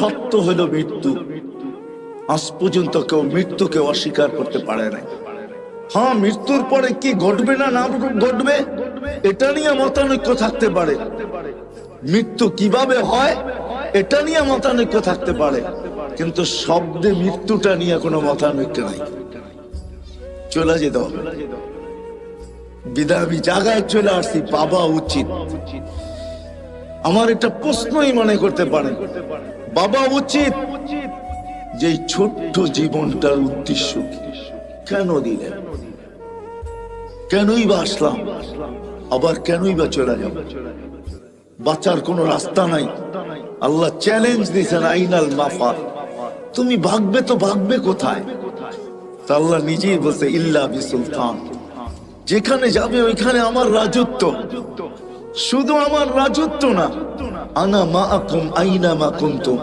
সত্য হলো মৃত্যু। আজ পর্যন্ত কেউ মৃত্যুকে অস্বীকার করতে পারে না। হ্যাঁ, মৃত্যুর পরে কি ঘটবে না না ঘটবে এটা নিয়ে মতানৈক্য থাকতে পারে, মৃত্যু কিভাবে হয় এটা নিয়ে মতানৈক্য থাকতে পারে, কিন্তু শব্দে মৃত্যুটা নিয়ে কোনো মতানৈক্য নাই। চলে যেতে হবে। বিদায় আমি জায়গায় চলে আসছি, বাবা উচিত। আমার একটা প্রশ্নই মনে করতে পারে, বাবা উচিত যে ছোট্ট জীবনটার উদ্দেশ্য কেন দিলেন, কেনই বা আসলাম, আবার কেনই বা চলে যাব? বাঁচার কোনো রাস্তা নাই। আল্লাহ চ্যালেঞ্জ দিয়েছেন, আইনাল মাফার, তুমি ভাগবে তো ভাগবে কোথায়? তা আল্লাহ নিজেই বলছে, ইল্লা বিসুলতান, যেখানে যাবে ওইখানে আমার রাজত্ব। শুধু আমার রাজত্ব না, আনা মাআকুম আইনা মা কুনতুম,